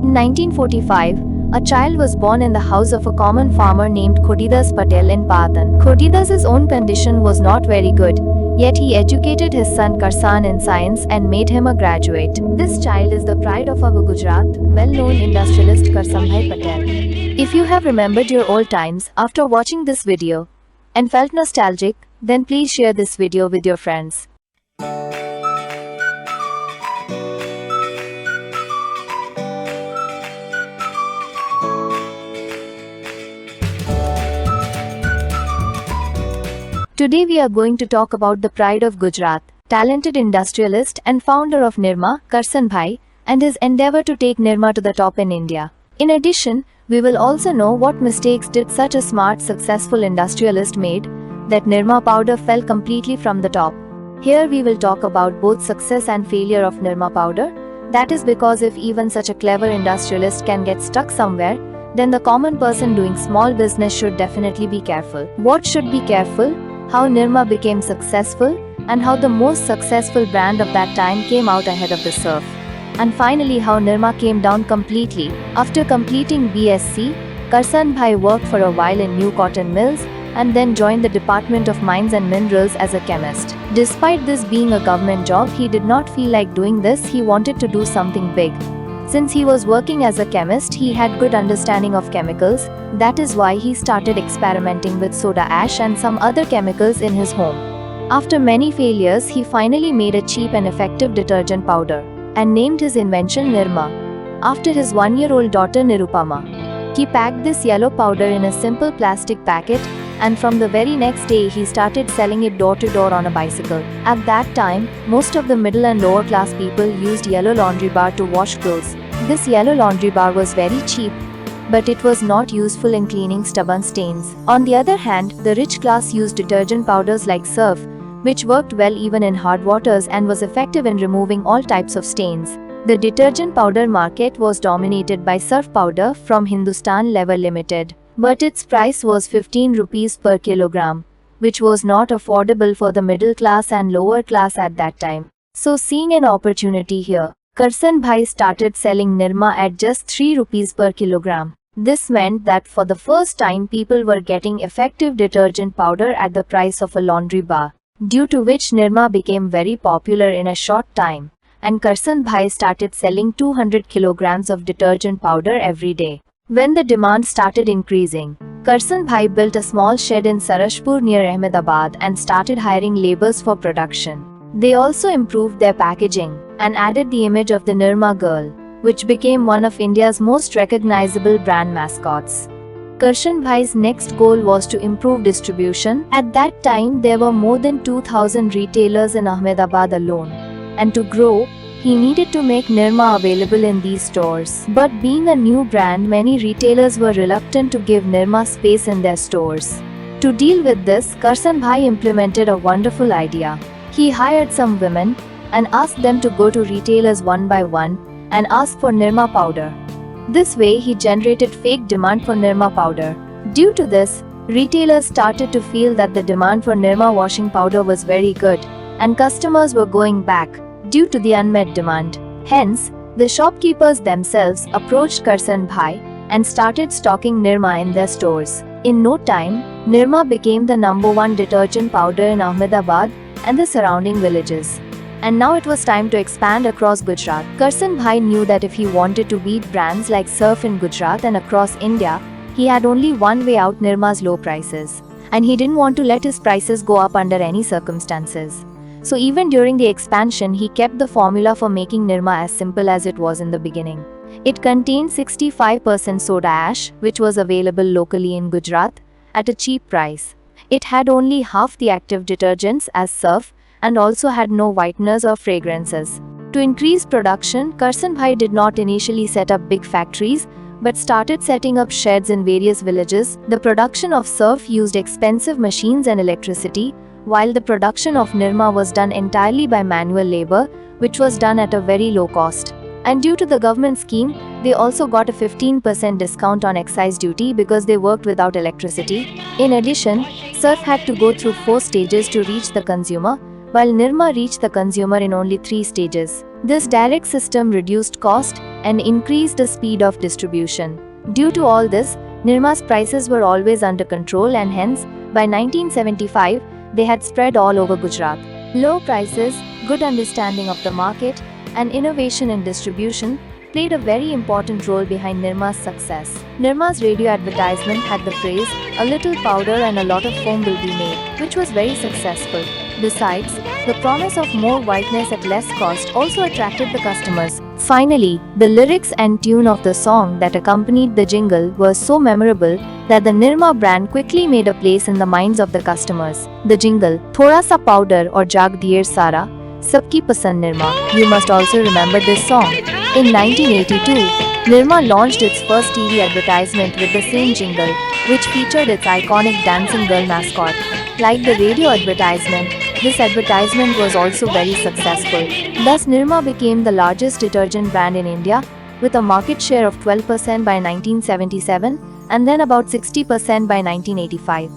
In 1945, a child was born in the house of a common farmer named Khodidas Patel in Patan. Khodidas's own condition was not very good, yet he educated his son Karsan in science and made him a graduate. This child is the pride of our Gujarat, well-known industrialist Karsanbhai Patel. If you have remembered your old times after watching this video and felt nostalgic, then please share this video with your friends. Today we are going to talk about the pride of Gujarat, talented industrialist and founder of Nirma, Karsanbhai, and his endeavor to take Nirma to the top in India. In addition, we will also know what mistakes did such a smart, successful industrialist made that Nirma powder fell completely from the top. Here we will talk about both success and failure of Nirma powder. That is because if even such a clever industrialist can get stuck somewhere, then the common person doing small business should definitely be careful. What should be careful? How Nirma became successful, and how the most successful brand of that time came out ahead of the Surf. And finally how Nirma came down completely. After completing BSc, Karsanbhai worked for a while in new cotton mills and then joined the Department of Mines and Minerals as a chemist. Despite this being a government job, he did not feel like doing this. He wanted to do something big. Since he was working as a chemist, he had good understanding of chemicals. That is why he started experimenting with soda ash and some other chemicals in his home. After many failures, he finally made a cheap and effective detergent powder and named his invention Nirma, after his 1-year-old daughter Nirupama. He packed this yellow powder in a simple plastic packet, and from the very next day he started selling it door to door on a bicycle. At that time, most of the middle and lower class people used yellow laundry bar to wash clothes. This yellow laundry bar was very cheap, but it was not useful in cleaning stubborn stains. On the other hand, the rich class used detergent powders like Surf, which worked well even in hard waters and was effective in removing all types of stains. The detergent powder market was dominated by Surf powder from Hindustan Lever Limited, but its price was 15 rupees per kilogram, which was not affordable for the middle class and lower class at that time. So seeing an opportunity here, Karsanbhai started selling Nirma at just 3 rupees per kilogram. This meant that for the first time people were getting effective detergent powder at the price of a laundry bar, due to which Nirma became very popular in a short time, and Karsanbhai started selling 200 kilograms of detergent powder every day. When the demand started increasing, Karsanbhai built a small shed in Sarashpur near Ahmedabad and started hiring laborers for production. They also improved their packaging and added the image of the Nirma girl, which became one of India's most recognizable brand mascots. Karsanbhai's next goal was to improve distribution. At that time, there were more than 2,000 retailers in Ahmedabad alone, and to grow, he needed to make Nirma available in these stores. But being a new brand, many retailers were reluctant to give Nirma space in their stores. To deal with this, Karsanbhai implemented a wonderful idea. He hired some women and asked them to go to retailers one by one and ask for Nirma powder. This way he generated fake demand for Nirma powder. Due to this, retailers started to feel that the demand for Nirma washing powder was very good, and customers were going back due to the unmet demand. Hence, the shopkeepers themselves approached Karsanbhai and started stocking Nirma in their stores. In no time, Nirma became the #1 detergent powder in Ahmedabad and the surrounding villages. And now it was time to expand across Gujarat. Karsanbhai knew that if he wanted to beat brands like Surf in Gujarat and across India, he had only one way out: Nirma's low prices. And he didn't want to let his prices go up under any circumstances. So even during the expansion, he kept the formula for making Nirma as simple as it was in the beginning. It contained 65% soda ash, which was available locally in Gujarat at a cheap price. It had only half the active detergents as Surf, and also had no whiteners or fragrances. To increase production, Karsanbhai did not initially set up big factories, but started setting up sheds in various villages. The production of Surf used expensive machines and electricity, while the production of Nirma was done entirely by manual labor, which was done at a very low cost. And due to the government scheme, they also got a 15% discount on excise duty because they worked without electricity. In addition, Surf had to go through 4 stages to reach the consumer, while Nirma reached the consumer in only 3 stages. This direct system reduced cost and increased the speed of distribution. Due to all this, Nirma's prices were always under control, and hence, by 1975, they had spread all over Gujarat. Low prices, good understanding of the market, and innovation in distribution played a very important role behind Nirma's success. Nirma's radio advertisement had the phrase, "A little powder and a lot of foam will be made," which was very successful. Besides, the promise of more whiteness at less cost also attracted the customers. Finally, the lyrics and tune of the song that accompanied the jingle were so memorable that the Nirma brand quickly made a place in the minds of the customers. The jingle, "Thoda sa powder aur jag diye sara, sabki pasand Nirma." You must also remember this song. In 1982, Nirma launched its first TV advertisement with the same jingle, which featured its iconic dancing girl mascot. Like the radio advertisement, this advertisement was also very successful. Thus, Nirma became the largest detergent brand in India, with a market share of 12% by 1977 and then about 60% by 1985.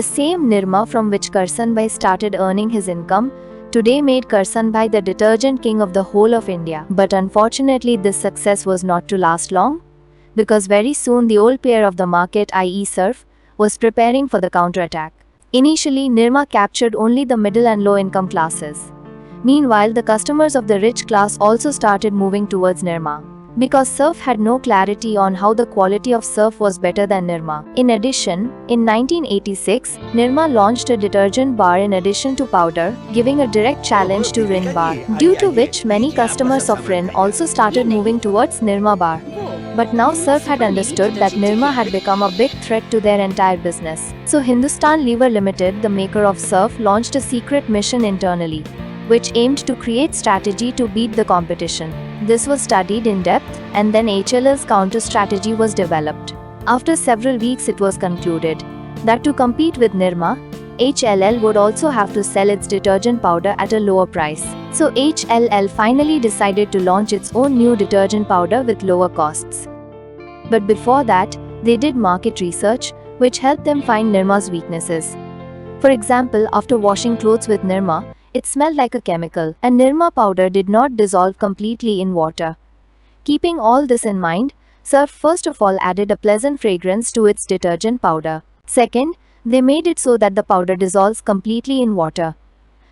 The same Nirma from which Karsanbhai started earning his income today made Karsanbhai the detergent king of the whole of India. But unfortunately, this success was not to last long, because very soon the old player of the market, i.e. Surf, was preparing for the counterattack. Initially, Nirma captured only the middle and low income classes. Meanwhile, the customers of the rich class also started moving towards Nirma, because Surf had no clarity on how the quality of Surf was better than Nirma. In addition, in 1986, Nirma launched a detergent bar in addition to powder, giving a direct challenge to Rin bar, due to which many customers of Rin also started moving towards Nirma bar. But now Surf had understood that Nirma had become a big threat to their entire business. So Hindustan Lever Limited, the maker of Surf, launched a secret mission internally, which aimed to create strategy to beat the competition. This was studied in depth, and then HLL's counter strategy was developed. After several weeks, it was concluded that to compete with Nirma, HLL would also have to sell its detergent powder at a lower price. So HLL finally decided to launch its own new detergent powder with lower costs. But before that, they did market research, which helped them find Nirma's weaknesses. For example, after washing clothes with Nirma, it smelled like a chemical, and Nirma powder did not dissolve completely in water. Keeping all this in mind, Surf first of all added a pleasant fragrance to its detergent powder. Second, they made it so that the powder dissolves completely in water.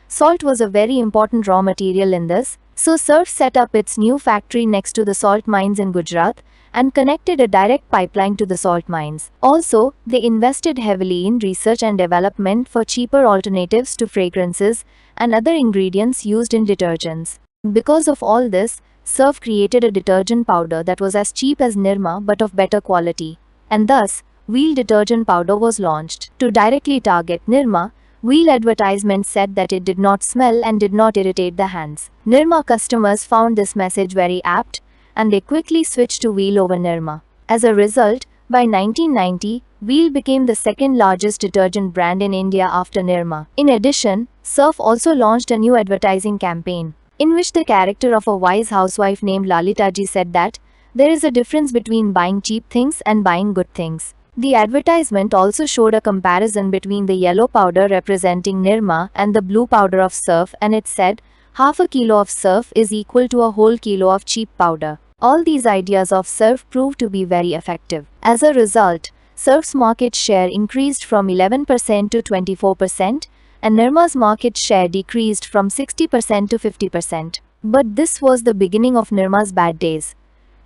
Salt was a very important raw material in this, so Surf set up its new factory next to the salt mines in Gujarat and connected a direct pipeline to the salt mines. Also, they invested heavily in research and development for cheaper alternatives to fragrances and other ingredients used in detergents. Because of all this, Surf created a detergent powder that was as cheap as Nirma but of better quality. And thus, Wheel detergent powder was launched. To directly target Nirma, Wheel advertisement said that it did not smell and did not irritate the hands. Nirma customers found this message very apt, and they quickly switched to Wheel over Nirma. As a result, by 1990, Wheel became the second largest detergent brand in India after Nirma. In addition, Surf also launched a new advertising campaign, in which the character of a wise housewife named Lalita Ji said that there is a difference between buying cheap things and buying good things. The advertisement also showed a comparison between the yellow powder representing Nirma and the blue powder of Surf, and it said, half a kilo of Surf is equal to a whole kilo of cheap powder. All these ideas of Surf proved to be very effective. As a result, Surf's market share increased from 11% to 24%, and Nirma's market share decreased from 60% to 50%. But this was the beginning of Nirma's bad days,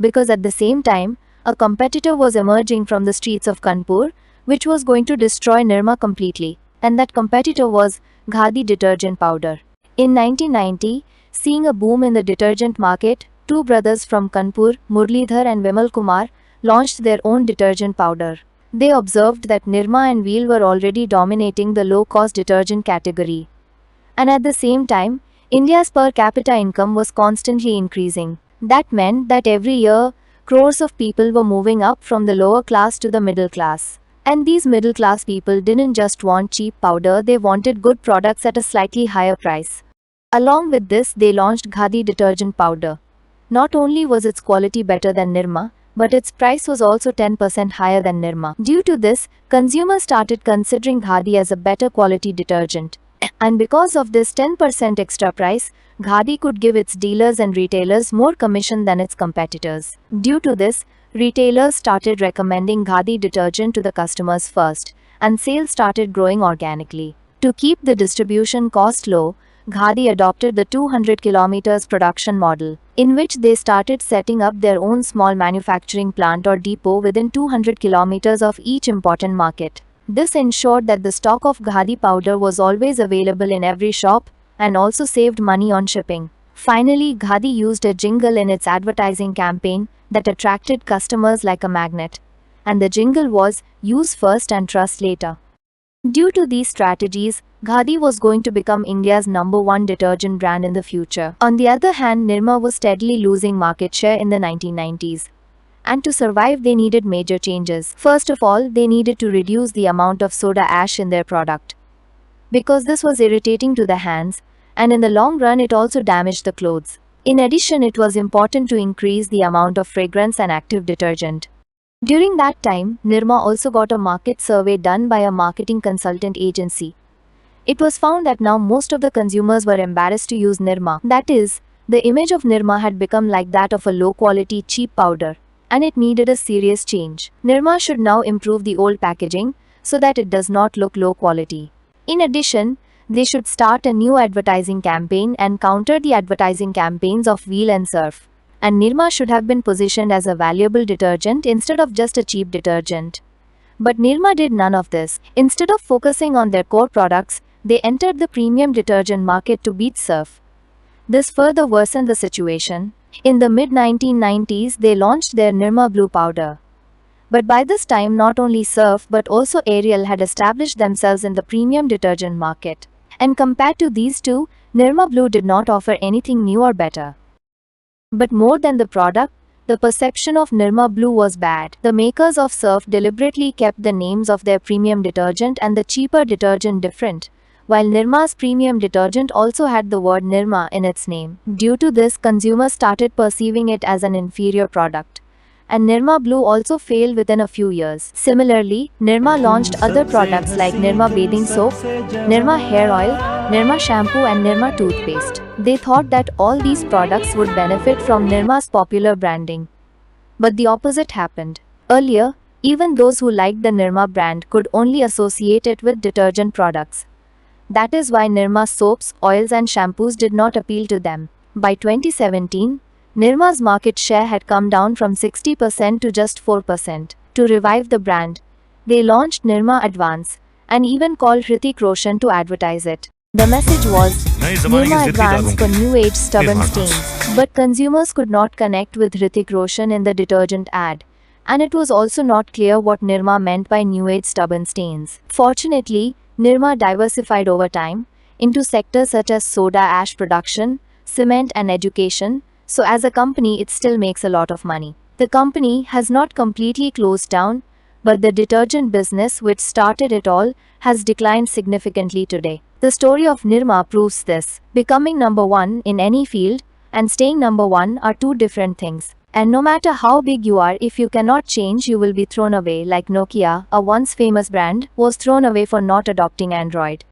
because at the same time, a competitor was emerging from the streets of Kanpur, which was going to destroy Nirma completely, and that competitor was Ghadi detergent powder. In 1990, seeing a boom in the detergent market, two brothers from Kanpur, Murlidhar and Vimal Kumar, launched their own detergent powder. They observed that Nirma and Wheel were already dominating the low-cost detergent category. And at the same time, India's per capita income was constantly increasing. That meant that every year, crores of people were moving up from the lower class to the middle class. And these middle class people didn't just want cheap powder, they wanted good products at a slightly higher price. Along with this, they launched Ghadi detergent powder. Not only was its quality better than Nirma, but its price was also 10% higher than Nirma. Due to this, consumers started considering Ghadi as a better quality detergent. And because of this 10% extra price, Ghadi could give its dealers and retailers more commission than its competitors. Due to this, retailers started recommending Ghadi detergent to the customers first, and sales started growing organically. To keep the distribution cost low, Ghadi adopted the 200 kilometers production model, in which they started setting up their own small manufacturing plant or depot within 200 kilometers of each important market. This ensured that the stock of Ghadi powder was always available in every shop and also saved money on shipping. Finally, Ghadi used a jingle in its advertising campaign that attracted customers like a magnet. And the jingle was, "Use first and trust later." Due to these strategies, Ghadi was going to become India's #1 detergent brand in the future. On the other hand, Nirma was steadily losing market share in the 1990s. And to survive, they needed major changes. First of all, they needed to reduce the amount of soda ash in their product, because this was irritating to the hands, and in the long run it also damaged the clothes. In addition, it was important to increase the amount of fragrance and active detergent. During that time, Nirma also got a market survey done by a marketing consultant agency. It was found that now most of the consumers were embarrassed to use Nirma. That is, the image of Nirma had become like that of a low-quality, cheap powder, and it needed a serious change. Nirma should now improve the old packaging so that it does not look low quality. In addition, they should start a new advertising campaign and counter the advertising campaigns of Wheel and Surf. And Nirma should have been positioned as a valuable detergent instead of just a cheap detergent. But Nirma did none of this. Instead of focusing on their core products, they entered the premium detergent market to beat Surf. This further worsened the situation. In the mid-1990s, they launched their Nirma Blue powder. But by this time, not only Surf but also Ariel had established themselves in the premium detergent market. And compared to these two, Nirma Blue did not offer anything new or better. But more than the product, the perception of Nirma Blue was bad. The makers of Surf deliberately kept the names of their premium detergent and the cheaper detergent different, while Nirma's premium detergent also had the word Nirma in its name. Due to this, consumers started perceiving it as an inferior product. And Nirma Blue also failed within a few years. Similarly, Nirma launched other products like Nirma bathing soap, Nirma hair oil, Nirma shampoo and Nirma toothpaste. They thought that all these products would benefit from Nirma's popular branding. But the opposite happened. Earlier, even those who liked the Nirma brand could only associate it with detergent products. That is why Nirma soaps, oils and shampoos did not appeal to them. By 2017, Nirma's market share had come down from 60% to just 4%. To revive the brand, they launched Nirma Advance and even called Hrithik Roshan to advertise it. The message was, Nirma Advance for new age stubborn stains. But consumers could not connect with Hrithik Roshan in the detergent ad. And it was also not clear what Nirma meant by new age stubborn stains. Fortunately, Nirma diversified over time into sectors such as soda ash production, cement and education, so as a company it still makes a lot of money. The company has not completely closed down, but the detergent business which started it all has declined significantly today. The story of Nirma proves this. Becoming #1 in any field and staying #1 are two different things. And no matter how big you are, if you cannot change, you will be thrown away, like Nokia, a once famous brand, was thrown away for not adopting Android.